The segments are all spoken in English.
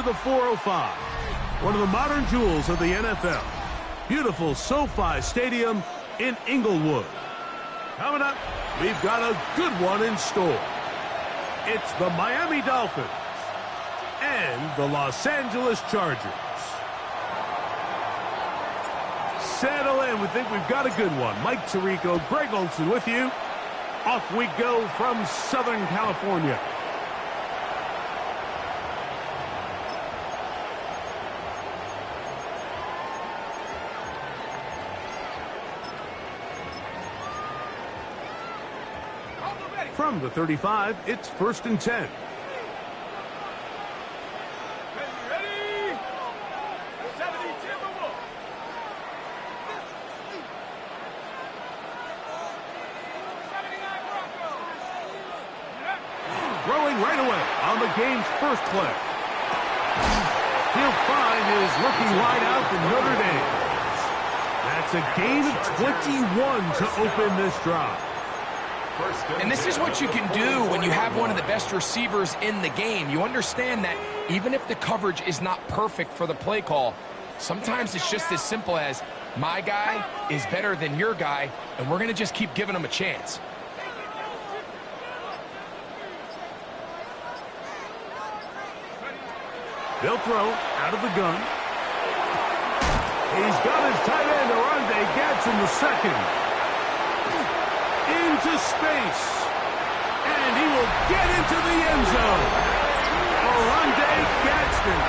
the 405, one of the modern jewels of the NFL. Beautiful SoFi Stadium in Inglewood. Coming up, we've got a good one in store. It's the Miami Dolphins and the Los Angeles Chargers. Settle in. We think we've got a good one. Mike Tirico, Greg Olsen with you. Off we go from Southern California. From the 35, it's 1st and 10. Throwing right away on the game's first play. He'll find his rookie wideout from Notre Dame. That's a gain of 21 to open this drive. And this is what you can do when you have one of the best receivers in the game. You understand that even if the coverage is not perfect for the play call, sometimes it's just as simple as my guy is better than your guy, and we're going to just keep giving him a chance. They'll throw out of the gun. He's got his tight end, Oronde Gadsden the second. Into space. And he will get into the end zone. Oronde Gadsden.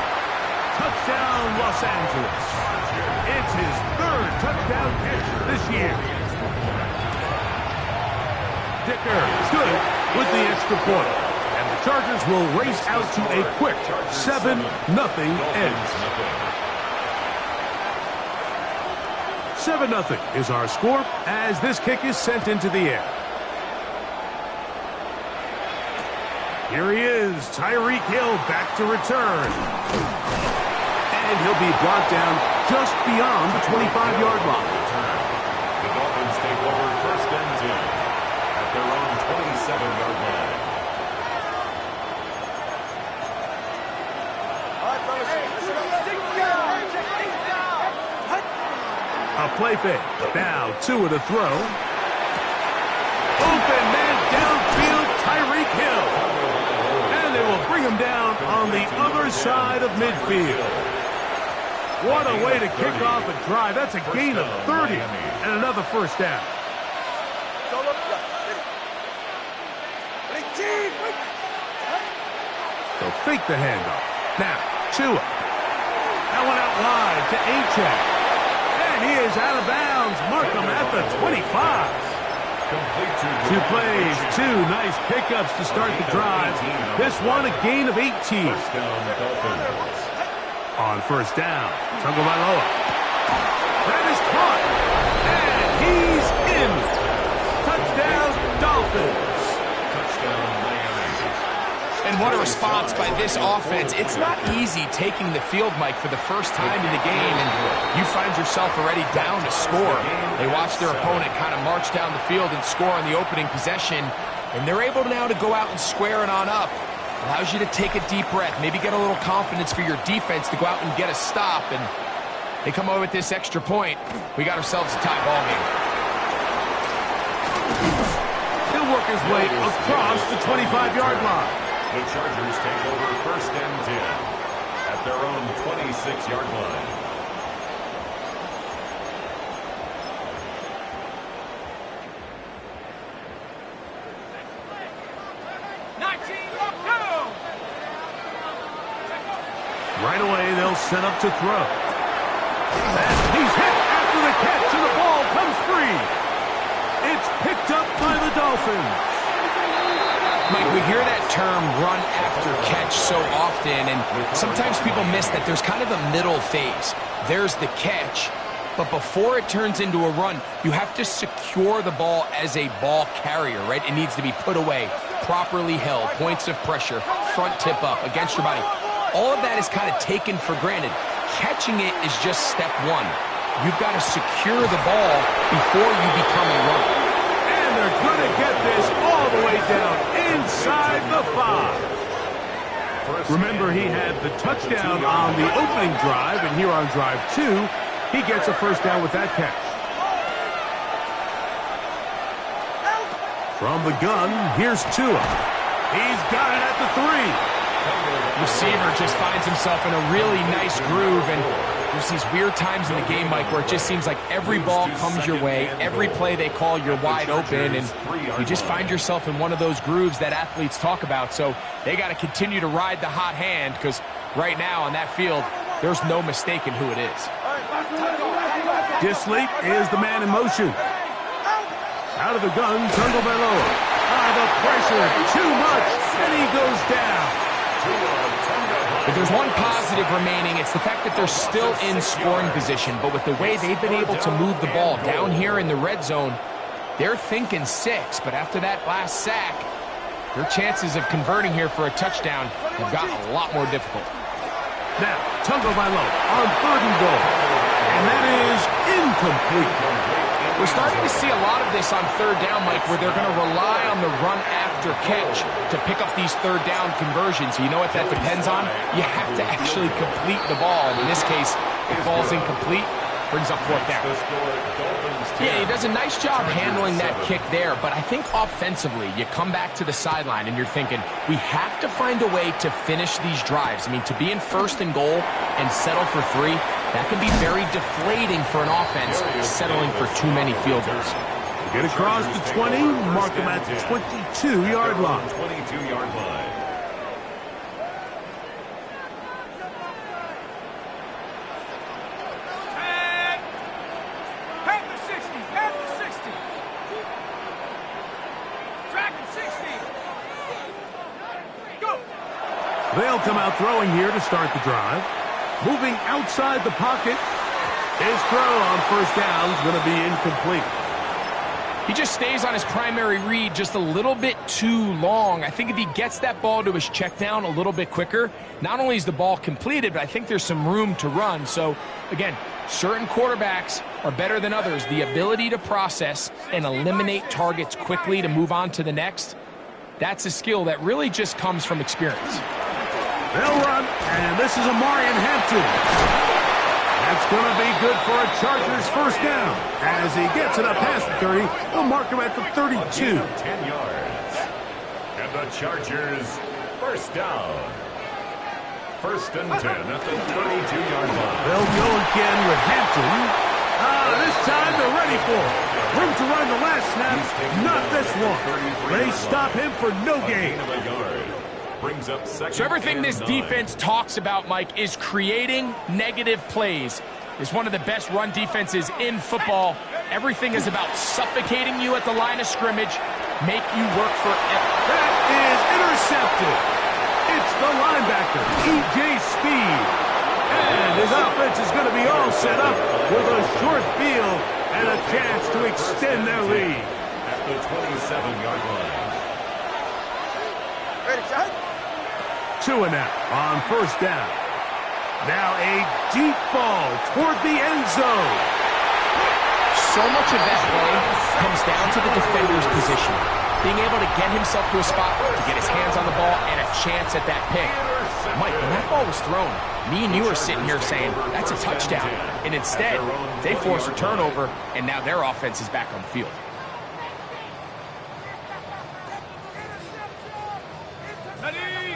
Touchdown, Los Angeles. It's his 3rd touchdown catch this year. Dicker good with the extra point. And the Chargers will race out to a quick 7-0 edge. 7-0 is our score as this kick is sent into the air. Here he is, Tyreek Hill back to return. And he'll be brought down just beyond the 25-yard line. The Dolphins take over 1st and 10 at their own 27-yard line. A play fake. Now 2 to throw. Open man downfield, Tyreek Hill. And they will bring him down on the other side of midfield. What a way to kick off a drive. That's a gain of 30 and another 1st down. They'll fake the handoff. Now, Tua. That one out wide to Achane. And he is out of bounds. Markham at the 25. 2 plays, 2 nice pickups to start the drive. This one a gain of 18. On 1st down, Tagovailoa. That is caught. And he's in. Touchdown, Dolphins. Touchdown, Miami. And what a response by this offense. It's not easy taking the field, Mike, for the first time in the game, and you find yourself already down to score. They watch their opponent kind of march down the field and score on the opening possession, and they're able now to go out and square it on up. Allows you to take a deep breath, maybe get a little confidence for your defense to go out and get a stop, and they come over with this extra point. We got ourselves a tie ball game. He'll work his way across the 25-yard line. The Chargers take over 1st and 10 at their own 26-yard line. Right away, they'll set up to throw. And he's hit after the catch, and the ball comes free. It's picked up by the Dolphins. Mike, we hear that term run after catch so often, and sometimes people miss that there's kind of a middle phase. There's the catch, but before it turns into a run, you have to secure the ball as a ball carrier, right? It needs to be put away, properly held, points of pressure, front tip up, against your body. All of that is kind of taken for granted. Catching it is just step 1. You've got to secure the ball before you become a runner. And they're going to get this all the way down inside the 5. Remember, he had the touchdown on the opening drive, and here on drive 2, he gets a first down with that catch. From the gun, here's Tua. He's got it at the 3. Receiver just finds himself in a really nice groove, and there's these weird times in the game, Mike, where it just seems like every ball comes your way, every play they call, you're wide open, and you just find yourself in one of those grooves that athletes talk about. So they got to continue to ride the hot hand, because right now on that field, there's no mistaking who it is. Dissly is the man in motion. Out of the gun, Tagovailoa. The pressure, too much, and he goes down. If there's one positive remaining, it's the fact that they're still in scoring position. But with the way they've been able to move the ball down here in the red zone, they're thinking 6. But after that last sack, their chances of converting here for a touchdown have gotten a lot more difficult. Now, Tagovailoa on 3rd and goal. And that is incomplete. We're starting to see a lot of this on 3rd down, Mike, where they're going to rely on the run after catch to pick up these 3rd down conversions. You know what that depends on? You have to actually complete the ball. And in this case, it falls incomplete, brings up 4th down. Yeah, he does a nice job handling that kick there, but I think offensively, you come back to the sideline and you're thinking, we have to find a way to finish these drives. I mean, to be in 1st and goal and settle for 3, that can be very deflating for an offense settling for too many field goals. Get across the 20, mark them at the 22-yard line. 22-yard line. They'll come out throwing here to start the drive. Moving outside the pocket. His throw on 1st down is going to be incomplete. He just stays on his primary read just a little bit too long. I think if he gets that ball to his check down a little bit quicker, not only is the ball completed, but I think there's some room to run. So, again, certain quarterbacks are better than others. The ability to process and eliminate targets quickly to move on to the next, that's a skill that really just comes from experience. They'll run, and this is Amarian Hampton. That's going to be good for a Chargers 1st down. As he gets it up past the 30, they'll mark him at the 32. 10 yards. And the Chargers 1st down. 1st and 10 at the 32-yard line. They'll go again with Hampton. This time they're ready for it. Room to run the last snap, not this one. They stop him for no gain. Brings up 2nd. So everything this defense talks about, Mike, is creating negative plays. It's one of the best run defenses in football. Everything is about suffocating you at the line of scrimmage, make you work for it. That is intercepted. It's the linebacker, E.J. Speed. And his offense is going to be all set up with a short field and a chance to extend their lead. At the 27-yard line. Ready, shot? Tua now on 1st down. Now a deep ball toward the end zone. So much of that play comes down to the defender's position. Being able to get himself to a spot, to get his hands on the ball, and a chance at that pick. Mike, when that ball was thrown, me and you are sitting here saying, that's a touchdown. And instead, they force a turnover, and now their offense is back on the field.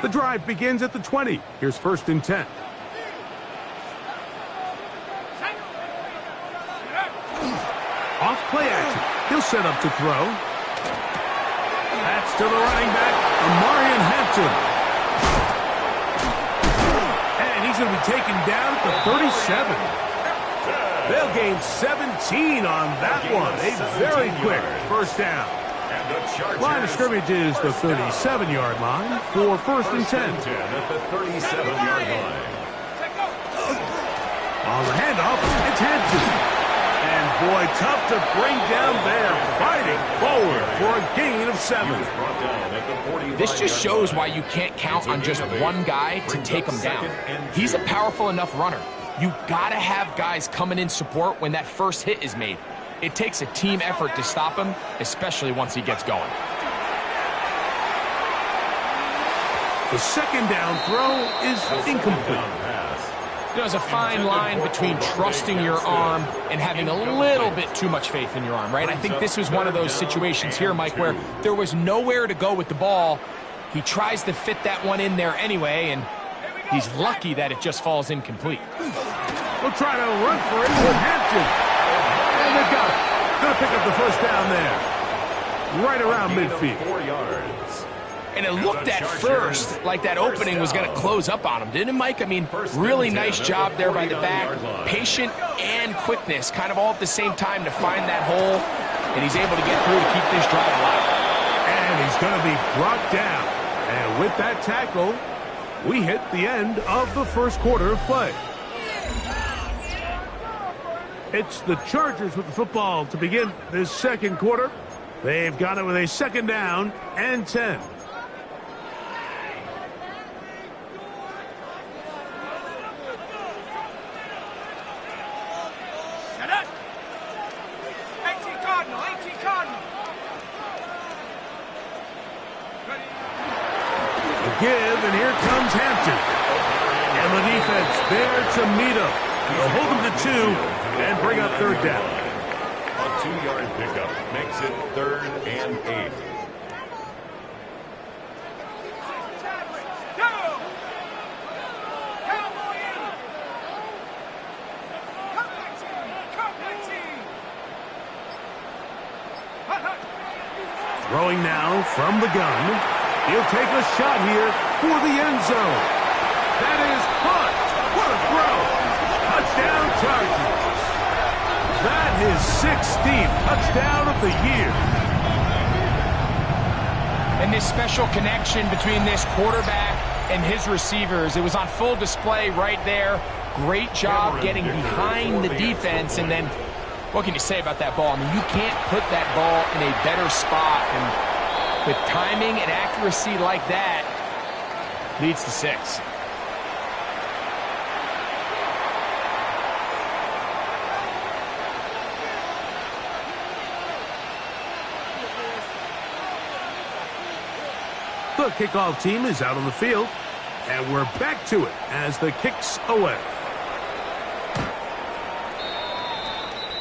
The drive begins at the 20. Here's 1st and 10. Off play action. He'll set up to throw. That's to the running back, Amarian Hampton. And he's going to be taken down at the 37. They'll gain 17 on that one. A very quick 1st down. Line of scrimmage is the 37-yard line for 1st and 10. At the 37-yard line. On the handoff, it's Hampton. And boy, tough to bring down there, fighting forward for a gain of 7. This just shows why you can't count on just one guy to take him down. He's a powerful enough runner. You gotta have guys coming in support when that first hit is made. It takes a team effort to stop him, especially once he gets going. The second down throw is incomplete. There's a fine line between trusting your arm and having a little bit too much faith in your arm, right? I think this was one of those situations here, Mike, where there was nowhere to go with the ball. He tries to fit that one in there anyway, and he's lucky that it just falls incomplete. We'll try to run for it with Hampton. And they've got it. Going to pick up the first down there. Right around midfield. 4 yards. And it looked at first like that opening was going to close up on him, didn't it, Mike? I mean, really nice job there by the back. Patient and quickness, kind of all at the same time to find that hole. And he's able to get through to keep this drive alive. And he's going to be brought down. And with that tackle, we hit the end of the first quarter of play. It's the Chargers with the football to begin this second quarter. They've got it with a second down and 10. Give, and here comes Hampton. And the defense there to meet him. They'll hold him to 2 and bring up third down. A 2-yard pickup makes it 3rd and 8. Throwing now from the gun. He'll take a shot here for the end zone. That is caught. What a throw. Touchdown Chargers. That is 16th touchdown of the year. And this special connection between this quarterback and his receivers, it was on full display right there. Great job getting behind the defense. And then, what can you say about that ball? I mean, you can't put that ball in a better spot. And with timing and accuracy like that, leads to 6. The kickoff team is out on the field, and we're back to it as the kick's away.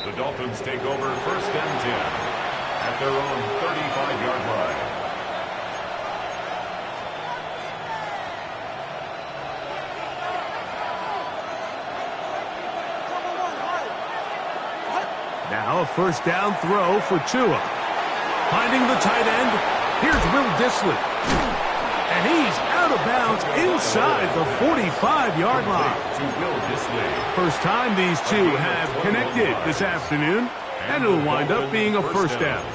The Dolphins take over 1st and 10 at their own 35-yard line. Now a first down throw for Tua. Finding the tight end, here's Will Dissly. And he's out of bounds inside the 45-yard line. To Will Dissly. First time these two have connected this afternoon, and it'll wind up being a first down.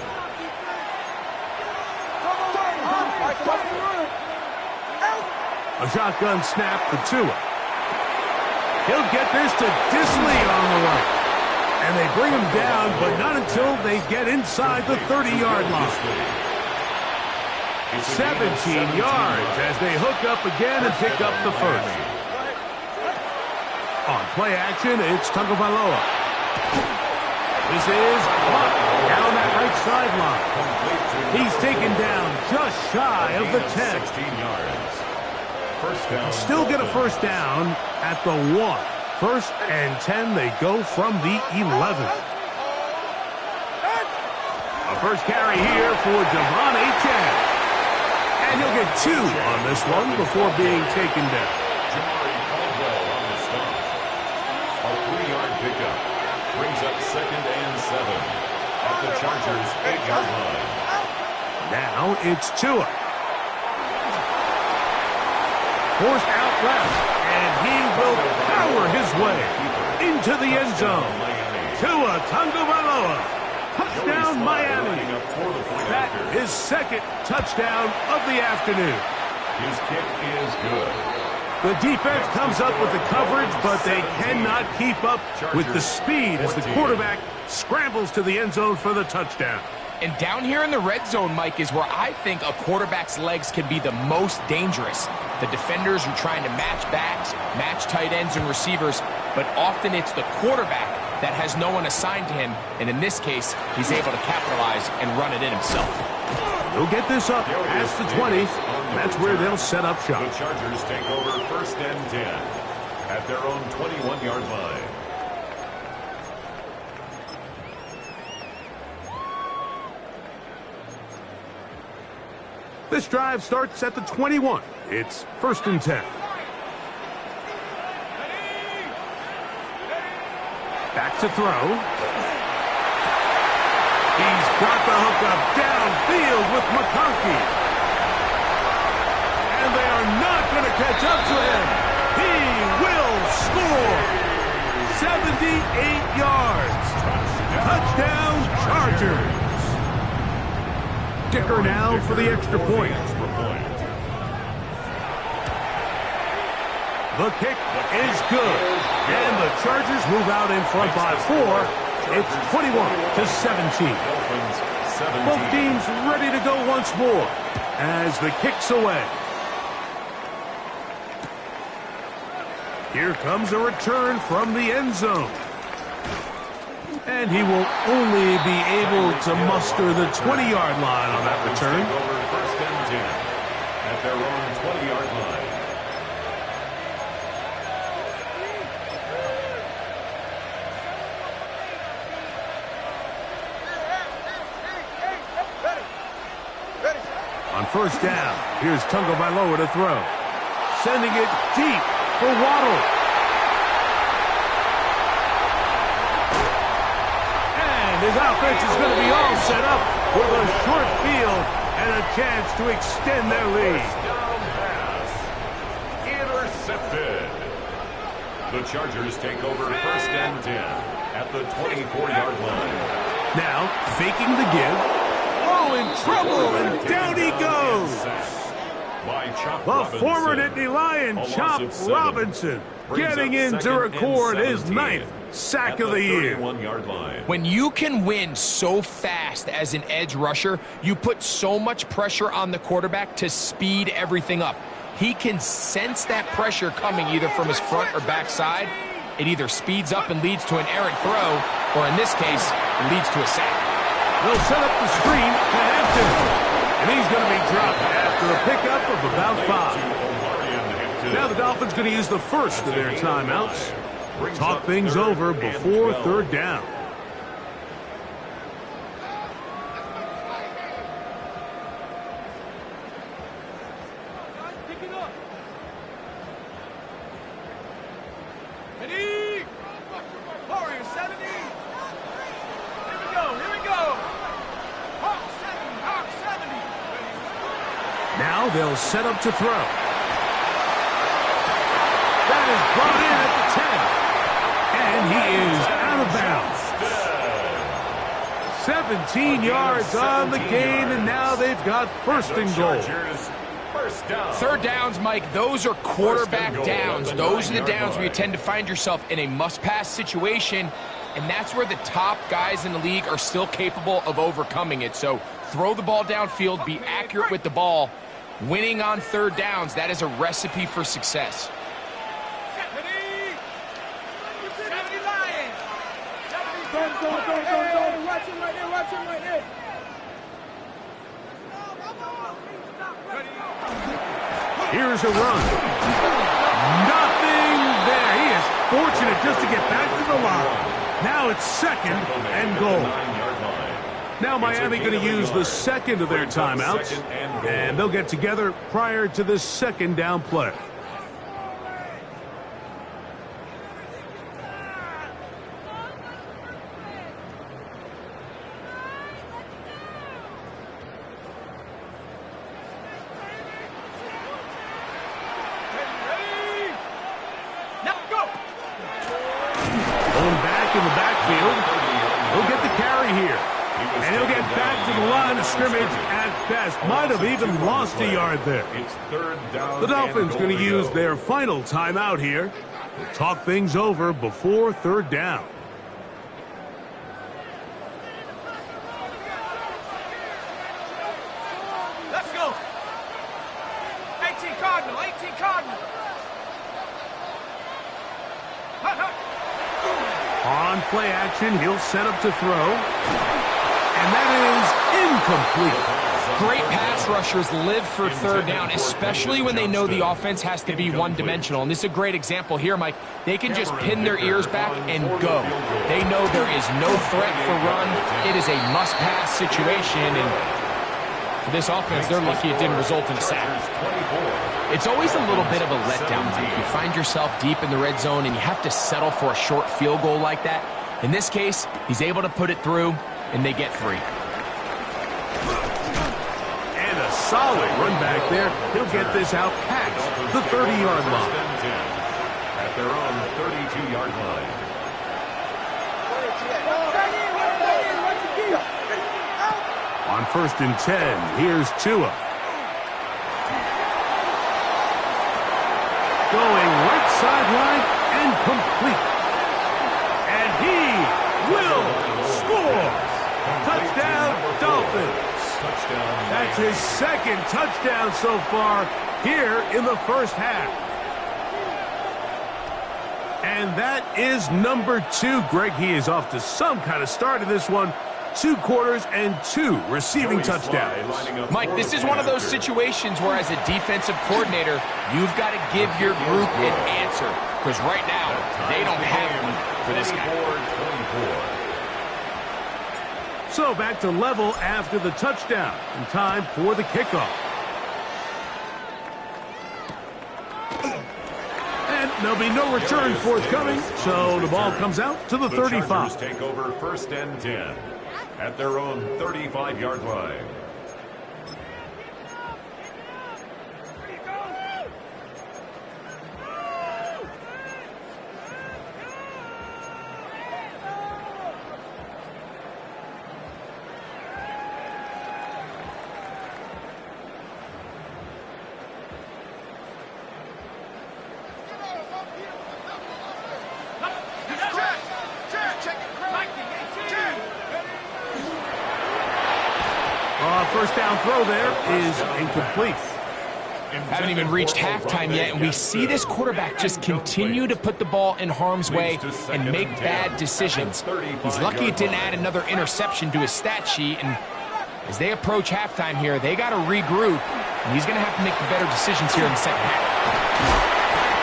A shotgun snap for Tua. He'll get this to Dissly on the right. And they bring him down, but not until they get inside the 30-yard line. 17 yards as they hook up again and pick up the first. On play action, it's Tagovailoa. This is blocked down that right sideline. He's taken down just shy of the 10. 16 yards. First down. Still get a first down at the 1. 1st and 10, they go from the 11. A first carry here for Devon Achane. And he'll get 2 on this one before being taken down. Jamari Caldwell on the stop. A 3-yard pickup brings up 2nd and 7 at the Chargers' 8-yard line. Now it's Tua. Forced out left. And he will power his way into the end zone. Tua Tagovailoa. Touchdown, Miami. That is 2nd touchdown of the afternoon. His kick is good. The defense comes up with the coverage, but they cannot keep up with the speed as the quarterback scrambles to the end zone for the touchdown. And down here in the red zone, Mike, is where I think a quarterback's legs can be the most dangerous. The defenders are trying to match backs, match tight ends and receivers, but often it's the quarterback that has no one assigned to him, and in this case, he's able to capitalize and run it in himself. He'll get this up past the 20, That's where they'll set up shop. The Chargers take over 1st and 10 at their own 21-yard line. This drive starts at the 21. It's 1st and 10. Back to throw. He's got the hook up downfield with McConkey. And they are not going to catch up to him. He will score. 78 yards. Touchdown, Chargers. Kicker now for the extra point. The kick is good. And the Chargers move out in front by 4. It's 21-17. Both teams ready to go once more as the kick's away. Here comes a return from the end zone. And he will only be able to muster the 20-yard line on that return. Over 1st and 10 at their own 20-yard line. On 1st down, here's Tagovailoa to throw. Sending it deep for Waddle. And his offense is going to be all set up with a short field and a chance to extend their lead. Down pass. Intercepted. The Chargers take over 1st and 10 at the 24-yard line. Now, faking the give. Oh, in trouble, and down he goes. The former Nittany Lion, Chop Robinson, getting in to record his 9th sack of the year. When you can win so fast as an edge rusher, you put so much pressure on the quarterback to speed everything up. He can sense that pressure coming either from his front or back side. It either speeds up and leads to an errant throw, or in this case, leads to a sack. They'll set up the screen to Hampton. And he's going to be dropped after a pickup of about 5. Now the Dolphins going to use the first of their timeouts. Talk things over before 3rd down. Now they'll set up to throw. That is brought in at the 10. And he is out of bounds. 17 yards on the gain, and now they've got 1st and goal. 3rd downs, Mike, those are quarterback downs. Those are the downs where you tend to find yourself in a must-pass situation, and that's where the top guys in the league are still capable of overcoming it. So throw the ball downfield, be accurate with the ball. Winning on 3rd downs, that is a recipe for success. Here's a run. Nothing there. He is fortunate just to get back to the line. Now it's 2nd and goal. Now Miami going to use the 2nd of their timeouts, and they'll get together prior to this 2nd down play. Going back in the backfield, he'll get the carry here. And he'll get back to the line of scrimmage at best. Might have even lost a yard there. The Dolphins going to use their final timeout here. We'll talk things over before 3rd down. Let's go. 18 Cardinal, 18 Cardinal. On play action, he'll set up to throw. And that is incomplete. Great pass rushers live for third down, especially when they know the offense has to be one-dimensional. And this is a great example here, Mike. They can just pin their ears back and go. They know there is no threat for run. It is a must-pass situation, and for this offense, they're lucky it didn't result in a sack. It's always a little bit of a letdown, Mike. You find yourself deep in the red zone, and you have to settle for a short field goal like that. In this case, he's able to put it through, and they get 3. And a solid run back there. He'll get this out past the 30-yard line. At their own 32-yard line. On 1st and 10, here's Tua. Going right sideline and complete. And he will score. Touchdown, Dolphins. That's his 2nd touchdown so far here in the first half. And that is number 2. Greg, he is off to some kind of start in this one. 2 quarters and 2 receiving touchdowns. Mike, this is one of those situations where as a defensive coordinator, you've got to give your group an answer. Because right now, they don't have one for this guy. So back to level after the touchdown. And time for the kickoff. And there'll be no return forthcoming. So the ball comes out to the 35. Chargers take over 1st and 10 at their own 35-yard line. First down throw there is incomplete. Haven't even reached halftime yet, and we see this quarterback just continue to put the ball in harm's way and make bad decisions. He's lucky it didn't add another interception to his stat sheet, and as they approach halftime here, they got to regroup, and he's going to have to make the better decisions here in the second half.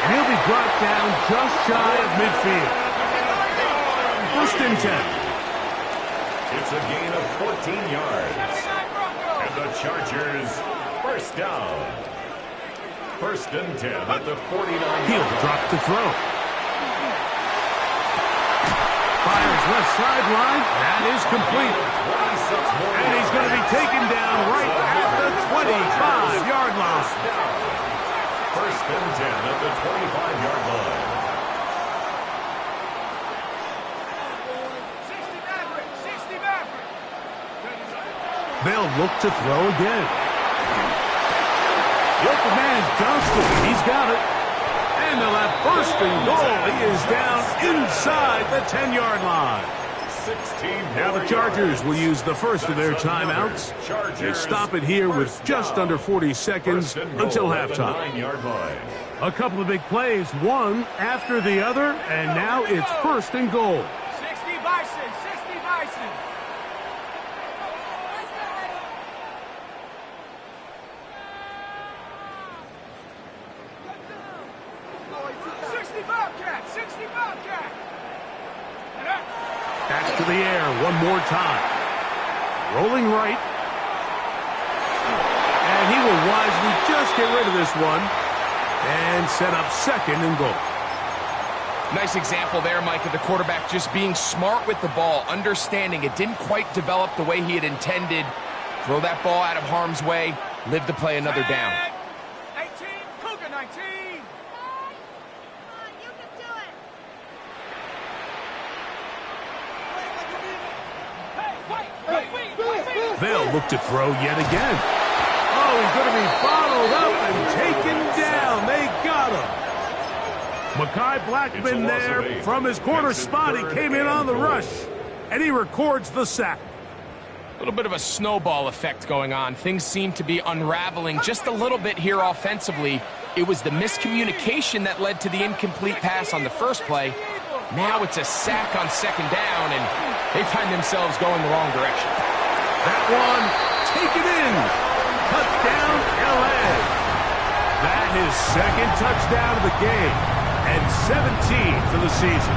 And he'll be brought down just shy of midfield. 1st and 10. It's a gain of 14 yards. And the Chargers, 1st down. 1st and 10 at the 49. He'll drop to throw. Fires left sideline. That is complete. And he's going to be taken down right at the 25-yard line. 1st and 10 at the 25-yard line. They'll look to throw again. The open man's Johnston. He's got it. And they'll have 1st and goal. He is down inside the 10-yard line. Now the Chargers will use the first of their timeouts. They stop it here with just under 40 seconds until halftime. A couple of big plays, one after the other, and now it's 1st and goal. 60 Bison, 60 Bison. Back to the air one more time. Rolling right. And he will wisely just get rid of this one and set up 2nd and goal. Nice example there, Mike, of the quarterback just being smart with the ball, understanding it didn't quite develop the way he had intended. Throw that ball out of harm's way, live to play another down. 18, Cougar 19. They'll look to throw yet again. Oh, he's going to be bottled up and taken down. They got him. Mekhi Blackman there from his corner spot. He came in on the rush, and he records the sack. A little bit of a snowball effect going on. Things seem to be unraveling just a little bit here offensively. It was the miscommunication that led to the incomplete pass on the first play. Now it's a sack on 2nd down, and they find themselves going the wrong direction. That one take it in. Touchdown, L.A. That is second touchdown of the game, and 17 for the season.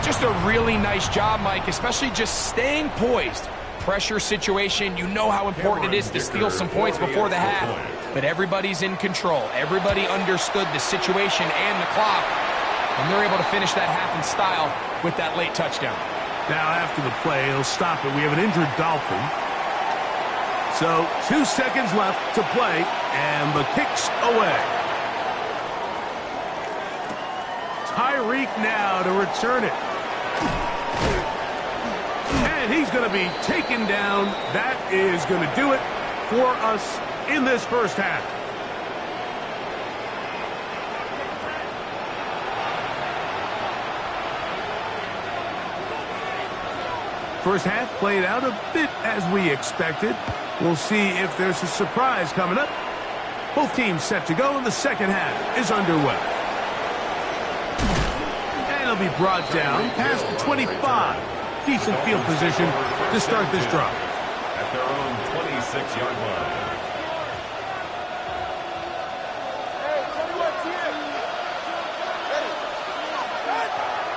Just a really nice job, Mike, especially just staying poised. Pressure situation, you know how important it is to steal some points before the half, but everybody's in control. Everybody understood the situation and the clock, and they're able to finish that half in style with that late touchdown. Now after the play, he'll stop it. We have an injured Dolphin. So 2 seconds left to play, and the kick's away. Tyreek now to return it. And he's going to be taken down. That is going to do it for us in this first half. First half played out a bit as we expected. We'll see if there's a surprise coming up. Both teams set to go, and the second half is underway. And it'll be brought down past the 25. Decent field position to start this drive. At their own 26-yard line.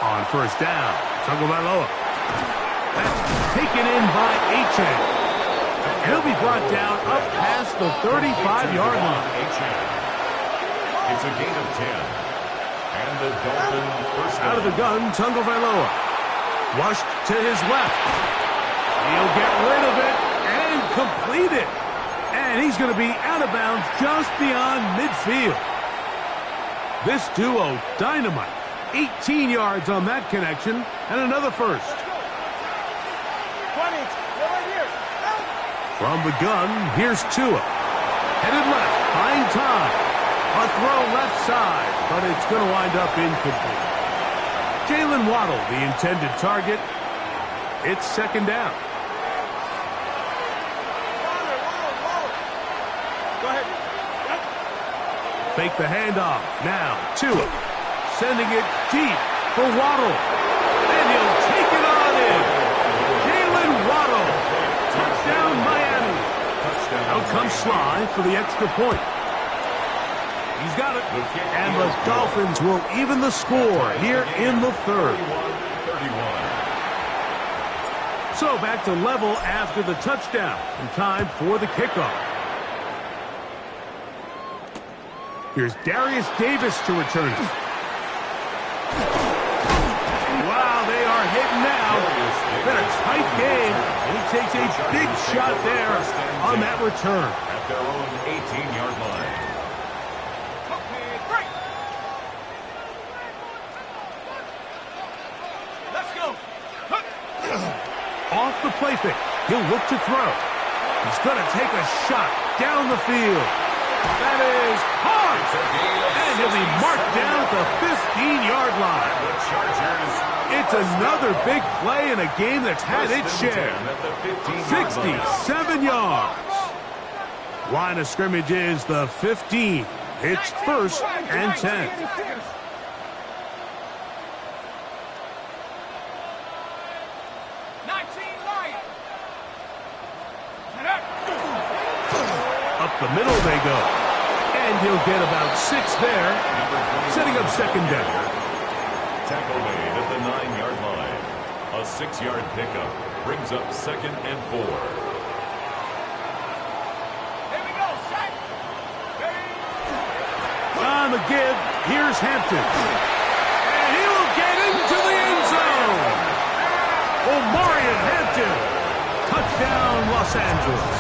On first down, Tagovailoa. That's taken in by Achane. He'll be brought down up past the 35-yard line. It's a gain of 10. And the Dolphin first Out of the gun, Tagovailoa. Flushed to his left. He'll get rid of it and complete it. And he's going to be out of bounds just beyond midfield. This duo, dynamite. 18 yards on that connection and another first. From the gun, here's Tua. Headed left, buying time. A throw left side, but it's going to wind up incomplete. Jalen Waddle, the intended target. It's second down. Go ahead. Fake the handoff. Now, Tua. Sending it deep for Waddle. And he'll take it on in. Jalen Waddle. Touchdown, Miami. Out comes Sly for the extra point. He's got it. And the Dolphins will even the score here in the third. So back to level after the touchdown. And time for the kickoff. Here's Darius Davis to return it. Wow, they are hitting now. Been a tight game. And he takes a big shot there on that return. At their own 18-yard line. Let's go. Off the play fake. He'll look to throw. He's going to take a shot down the field. That is hard. And he'll be marked down at the 15-yard line. The Chargers. It's another big play in a game that's had its share. 67 yards. Line of scrimmage is the 15. It's first and 10. Up the middle they go. And he'll get about 6 there. Setting up second down. Tackle made at the 9-yard line. A 6-yard pickup brings up second and 4. Here we go, set. On the give, here's Hampton. And he will get into the end zone. Omarion Hampton. Touchdown, Los Angeles.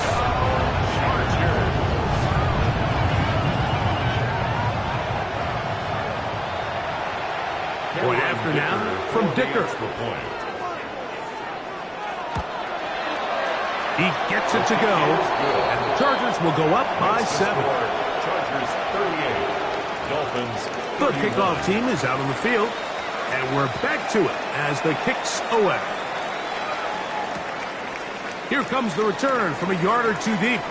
Point after now from Dicker. He gets it to go, and the Chargers will go up by 7. Chargers 38. Dolphins. The kickoff team is out on the field, and we're back to it as the kick's away. Here comes the return from a yard or two deep.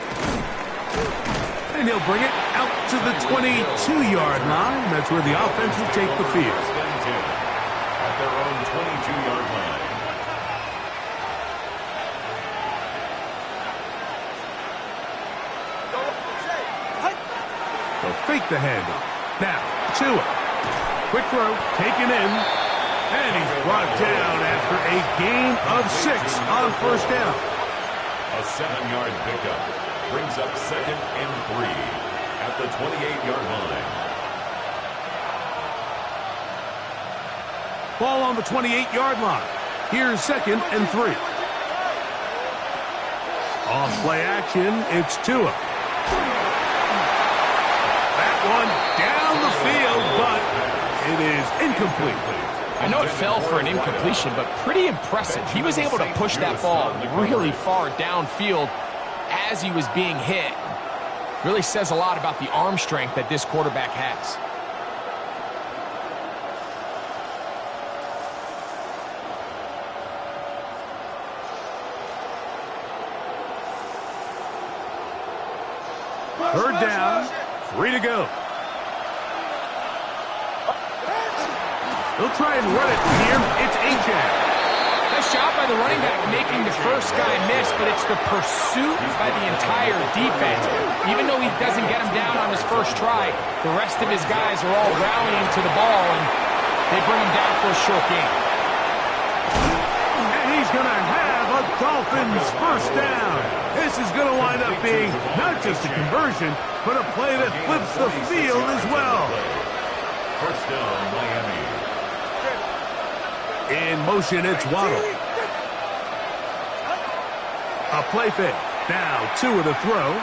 And he'll bring it out to the 22-yard line. That's where the offense will take the field. At their own 22-yard line. fake the handoff. Now, Tua. Quick throw, taken in. And he's brought down after a gain of 6 on first down. A 7-yard pickup brings up 2nd and 3 at the 28-yard line. Ball on the 28-yard line. Here's 2nd and 3. Off play action, it's Tua. That one down the field, but it is incomplete. I know it fell for an incompletion, but pretty impressive. He was able to push that ball really far downfield as he was being hit. Really says a lot about the arm strength that this quarterback has. Third down, 3 to go. They'll try and run it here. It's Achane. Nice job by the running back making the first guy miss, but it's the pursuit by the entire defense. Even though he doesn't get him down on his first try, the rest of his guys are all rallying to the ball, and they bring him down for a short gain. And he's going to have a Dolphins first down. This is going to wind up being not just a conversion, but a play that flips the field as well. First down, Miami. In motion, it's Waddle. A play fake. Now, Tua to throw.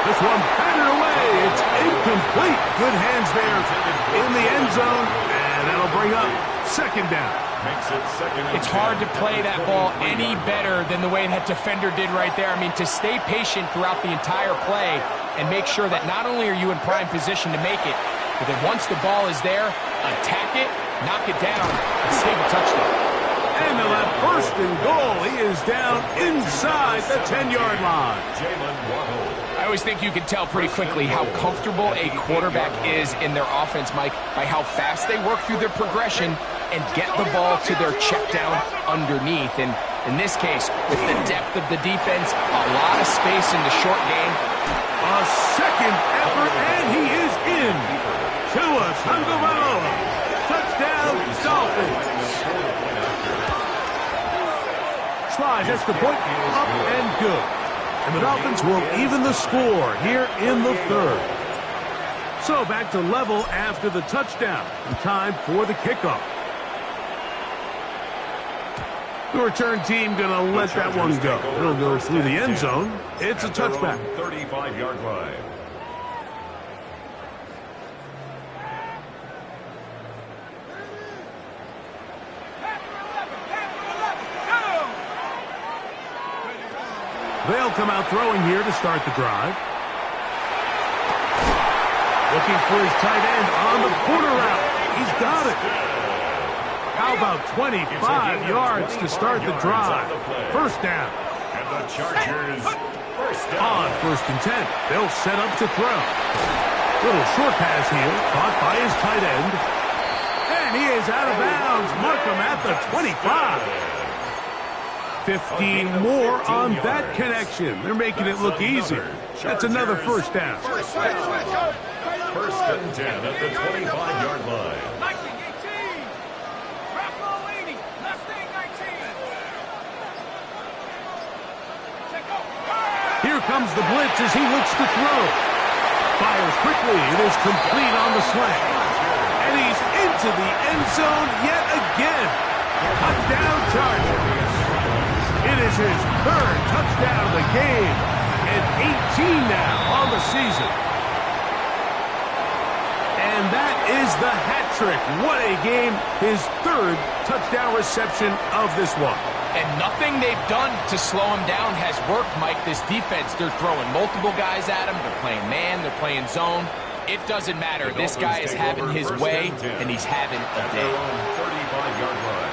This one batted away. It's incomplete. Good hands there in the end zone, and that'll bring up 2nd down. Makes it 2nd and It's hard to play that ball any better than the way that defender did right there. I mean, to stay patient throughout the entire play and make sure that not only are you in prime position to make it, but then once the ball is there, attack it, knock it down, and save a touchdown. And they'll have 1st and goal. He is down inside the 10-yard line. Jalen Waddle. I always think you can tell pretty quickly how comfortable a quarterback is in their offense, Mike, by how fast they work through their progression and get the ball to their check down underneath. And in this case, with the depth of the defense, a lot of space in the short game. A second effort, and he is in. Tua Tagovailoa. Touchdown, Dolphins. Slides extra point, up and good. And the Dolphins will even the score here in the 3rd. So back to level after the touchdown. And time for the kickoff. The return team going to let that one go. It'll go through the end zone. It's a touchback. 35-yard line. They'll come out throwing here to start the drive. Looking for his tight end on the corner route. He's got it. How about 25 yards to start the drive? First down. And the Chargers first down. On 1st and 10. They'll set up to throw. Little short pass here, caught by his tight end. And he is out of bounds. Markham at the 25. 15 more on that connection. They're making it look easier. That's another first down. First and 10 at the 25-yard line. Here comes the blitz as he looks to throw. Fires quickly. It is complete on the slant. And he's into the end zone yet again. Touchdown Chargers. It is his 3rd touchdown of the game. And 18 now on the season. And that is the hat trick. What a game. His 3rd touchdown reception of this one. And nothing they've done to slow him down has worked, Mike. This defense, they're throwing multiple guys at him. They're playing man, they're playing zone. It doesn't matter. This guy is having his way, and he's having a day. 35-yard line.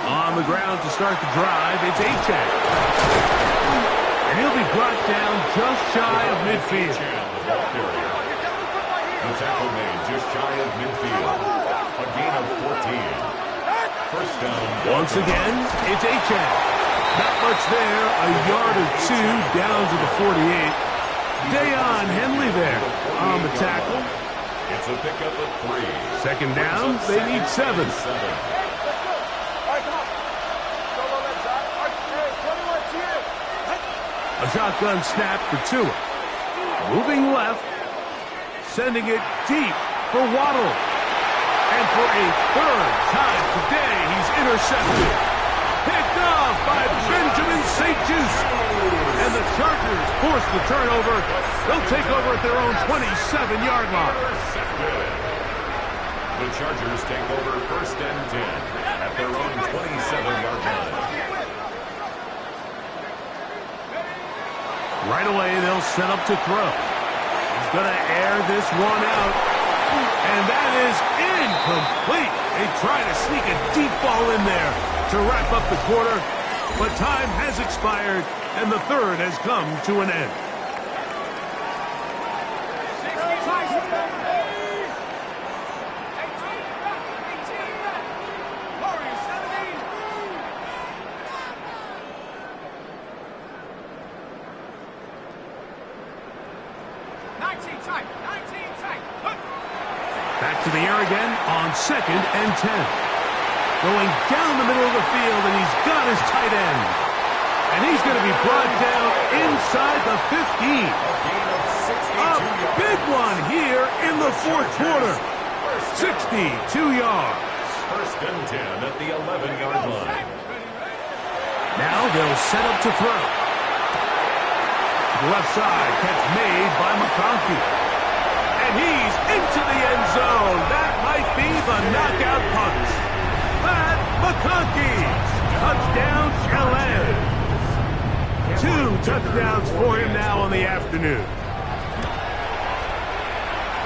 On the ground to start the drive, it's Achane. And he'll be brought down just shy of midfield. The ball carrier. The tackle made just shy of midfield. A gain of 14. First down. Once again, it's Achane. Not much there, a yard or two down to the 48. Dayon Henley there on the tackle. It's a pickup of 3. Second down, they need 7. A shotgun snap for Tua. Moving left, sending it deep for Waddle. And for a third time today, he's intercepted. Picked off by Benjamin St-Juste. And the Chargers force the turnover. They'll take over at their own 27-yard line. The Chargers take over first and 10 at their own 27-yard line. Right away, they'll set up to throw. He's going to air this one out. And that is incomplete. They try to sneak a deep ball in there to wrap up the quarter. But time has expired, and the third has come to an end. Back to the air again on second and 10. Going down the middle of the field, and he's got his tight end. And he's going to be brought down inside the 15. A big one here in the fourth quarter. 62 yards. First and 10 at the 11-yard line. Now they'll set up to throw. To the left side, catch made by McConkey. And he's into the end zone. That might be the knockout punch. Pat McConkey. Touchdown, LA. 2 touchdowns for him now on the afternoon.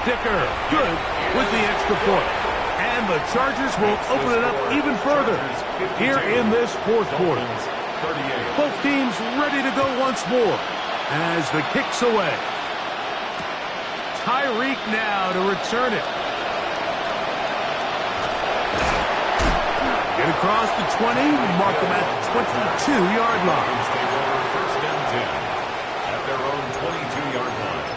Dicker, good with the extra point. And the Chargers will open it up even further here in this fourth quarter. Both teams ready to go once more as the kick's away. Tyreek now to return it. Get across the 20, mark them at the 22-yard line. First and 10 at their own 22-yard line.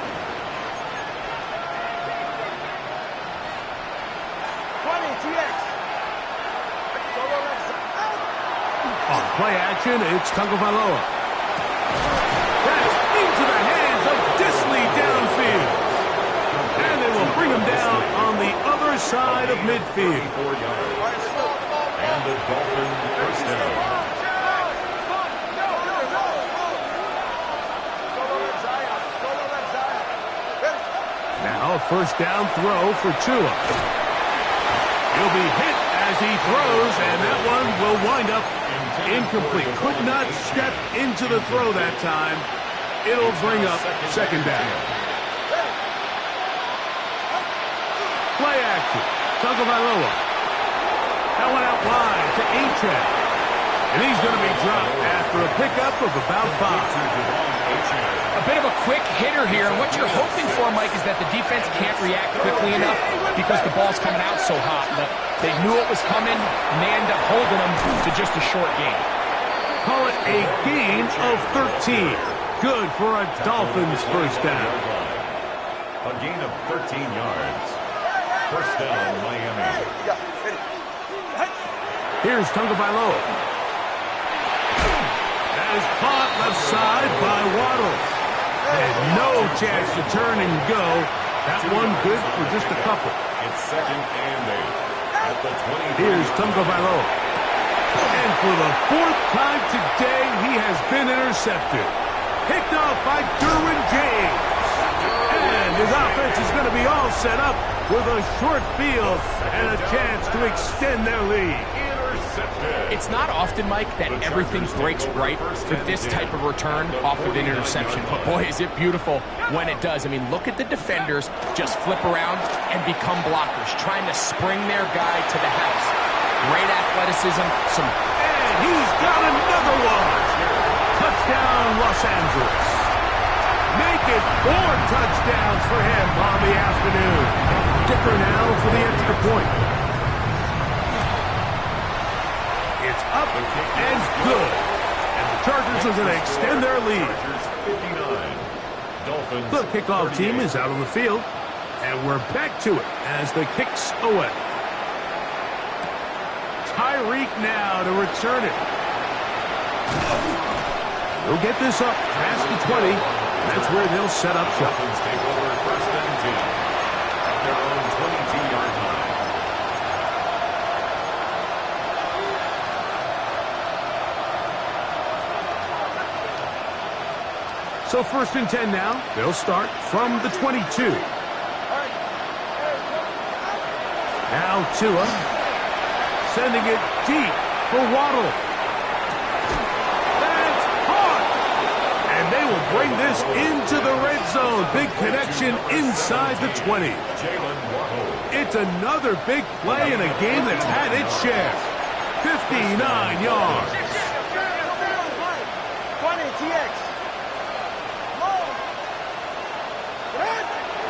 On play action, it's Tagovailoa. That's into the hands of Disley downfield. And they will bring him down on the other side of midfield. 4 yards. And the Dolphins first down. Now a first down throw for Tua. He'll be hit as he throws, and that one will wind up incomplete. Could not step into the throw that time. It'll bring up second down. Play action. Tagovailoa. That one out wide to Achane. And he's going to be dropped after a pickup of about 5. A bit of a quick hitter here, and what you're hoping for, Mike, is that the defense can't react quickly enough because the ball's coming out so hot. But they knew it was coming, and they end up holding them to just a short gain. Call it a gain of 13. Good for a Dolphins first down. A gain of 13 yards. First down, Miami. Here's Tagovailoa. That is caught left side by Waddle. And no chance to turn and go. That one good for just a couple. It's second and 8 at the 20. Here's Tagovailoa. And for the fourth time today, he has been intercepted. Picked off by Derwin James. And his offense is going to be all set up with a short field and a chance to extend their lead. It's not often, Mike, that everything breaks right for this type of return off of an interception. But boy, is it beautiful when it does. I mean, look at the defenders just flip around and become blockers, trying to spring their guy to the house. Great athleticism. And he's got another one. Touchdown, Los Angeles. Make it 4 touchdowns for him on the afternoon. Dicker now for the extra point. up and good. And the Chargers are going to extend their lead. The kickoff team is out on the field, and we're back to it as the kick's away. Tyreek now to return it. He'll get this up past the 20. That's where they'll set up shop. Take over first and 10 at their own 22-yard line. So first and 10 now. They'll start from the 22. Now Tua sending it deep for Waddle. That's caught. And they will bring this into the red zone. Big connection inside the 20. It's another big play in a game that's had its share. 59 yards. 20 TX.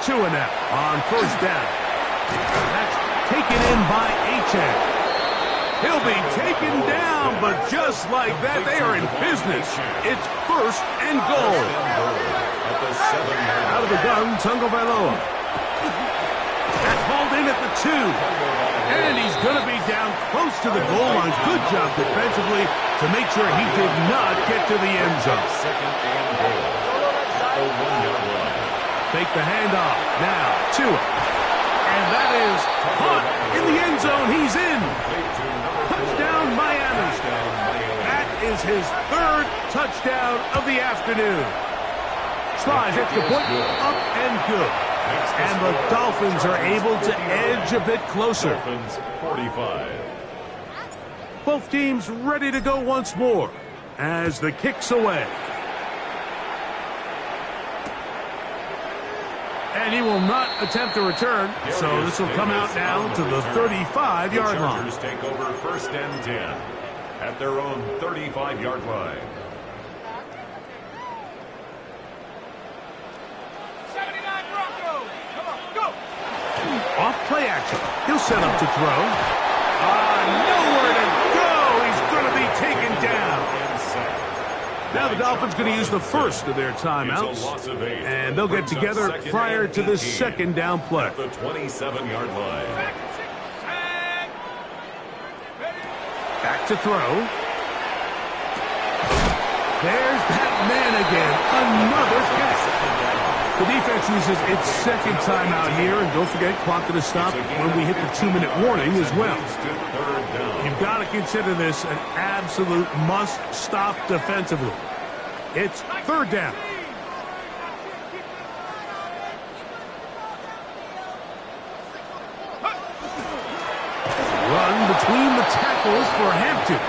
Tua now on first down. That's taken in by Achane. He'll be taken down, but just like that, they are in business. It's first and goal. Out of the gun, Tagovailoa. That's hauled in at the 2. And he's going to be down close to the goal line. Good job defensively to make sure he did not get to the end zone. Second and goal at the 1-yard line. Fake the handoff. Now, Tua. And that is caught in the end zone. He's in. Touchdown, Miami. That is his third touchdown of the afternoon. Tries extra point, up and good. And the Dolphins are able to edge a bit closer. Dolphins 45. Both teams ready to go once more as the kick's away. And he will not attempt a return, so this will come out now to the 35-yard line. The Chargers take over first and 10 at their own 35-yard line. 79 Broncos. Come on, go. Off play action. He'll set up to throw. Nowhere to go. He's going to be taken down. Now the Dolphins going to use the first of their timeouts, and they'll get together prior to the second down play. The 27-yard line. Back to throw. There's that man again. Another catch. The defense uses its second timeout here, and don't forget, clock going to stop when we hit the 2-minute warning as well. You've got to consider this an absolute must-stop defensively. It's third down. Run between the tackles for Hampton.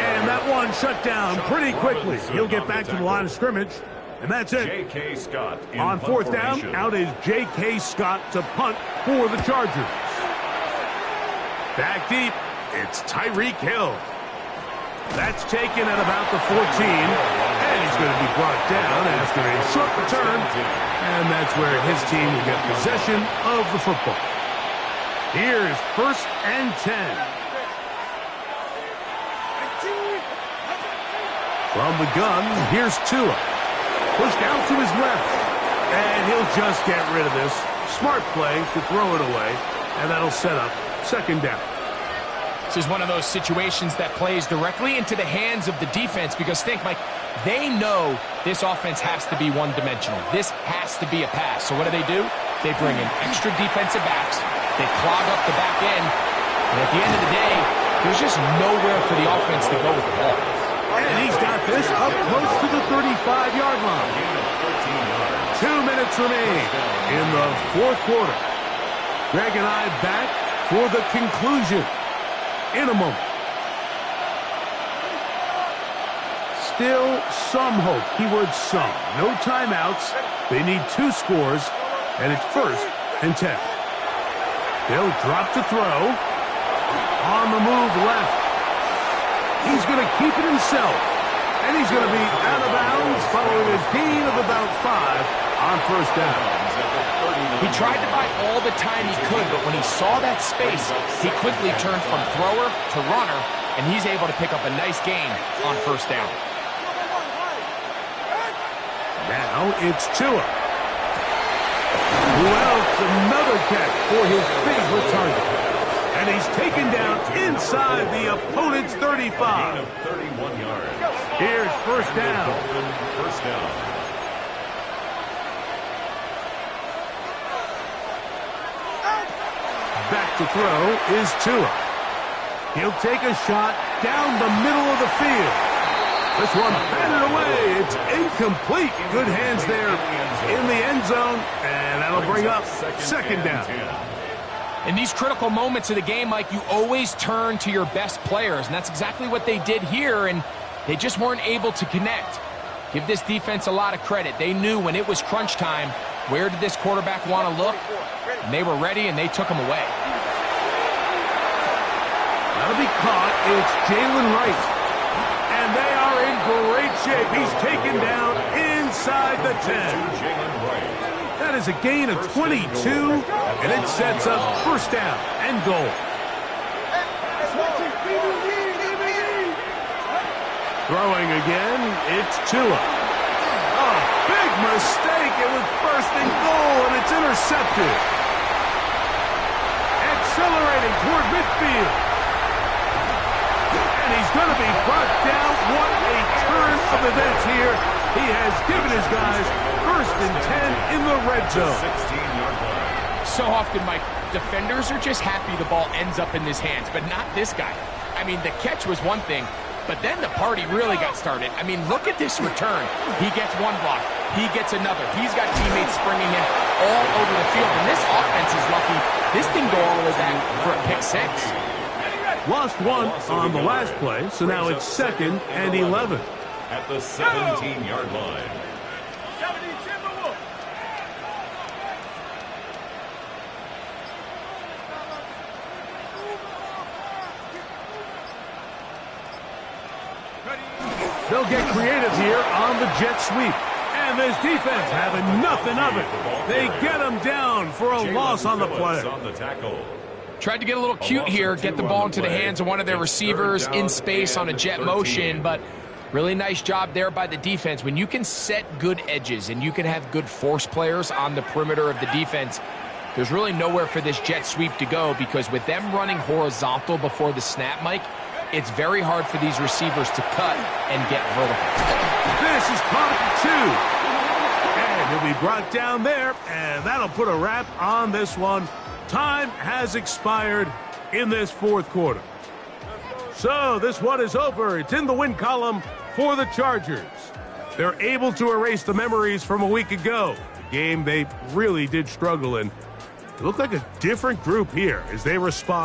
And that one shut down pretty quickly. He'll get back to the line of scrimmage, and that's it. J.K. Scott On fourth down, out is J.K. Scott to punt for the Chargers. Back deep, it's Tyreek Hill. That's taken at about the 14, and he's going to be brought down after a short return, and that's where his team will get possession of the football. Here's first and 10. From the gun, here's Tua. Pushed out to his left, and he'll just get rid of this. Smart play to throw it away, and that'll set up second down. This is one of those situations that plays directly into the hands of the defense because think, Mike, they know this offense has to be one-dimensional. This has to be a pass. So what do? They bring in extra defensive backs. They clog up the back end. And at the end of the day, there's just nowhere for the offense to go with the ball. And he's got this up close to the 35-yard line. 2 minutes remain in the fourth quarter. Greg and I back for the conclusion in a moment. Still some hope. Keyword some. No timeouts. They need 2 scores, and it's first and 10. They'll drop to throw. On the move left. He's going to keep it himself. And he's going to be out of bounds following a gain of about 5 on first down. He tried to buy all the time he could, but when he saw that space, he quickly turned from thrower to runner, and he's able to pick up a nice gain on first down. Now it's Tua. Who else? Another catch for his favorite target. And he's taken down inside the opponent's 35. Gain of 31 yards. Here's first down. First down. Back to throw is Tua. He'll take a shot down the middle of the field. This one batted away. It's incomplete. Good hands there in the end zone, and that'll bring up second down. In these critical moments of the game, Mike, you always turn to your best players, and that's exactly what they did here, and they just weren't able to connect. Give this defense a lot of credit. They knew when it was crunch time, where did this quarterback want to look? And they were ready, and they took him away. That'll be caught. It's Jalen Wright. And they are in great shape. He's taken down inside the 10. That is a gain of 22, and it sets up first down and goal. Throwing again, it's Tua. Oh, big mistake. It was first and goal, and it's intercepted. Accelerating toward midfield. And he's going to be brought down. What a turn of events here. He has given his guys first and 10 in the red zone. 16-yard line. So often, Mike, defenders are just happy the ball ends up in his hands, but not this guy. I mean, the catch was one thing, but then the party really got started. I mean, look at this return. He gets one block. He gets another. He's got teammates springing in all over the field, and this offense is lucky. This didn't go all the way back for a pick six. Lost one on the last play, so now it's second and 11. At the 17-yard line. They'll get creative here on the jet sweep. And this defense having nothing of it. They get him down for a loss on the play. Tried to get a little cute here, get the ball into the hands of one of their receivers in space on a jet motion, but really nice job there by the defense. When you can set good edges and you can have good force players on the perimeter of the defense, there's really nowhere for this jet sweep to go, because with them running horizontal before the snap, Mike, it's very hard for these receivers to cut and get vertical. This is caught at 2. And he'll be brought down there, and that'll put a wrap on this one. Time has expired in this fourth quarter. So this one is over. It's in the win column for the Chargers. They're able to erase the memories from a week ago, a game they really did struggle in. It looked like a different group here as they respond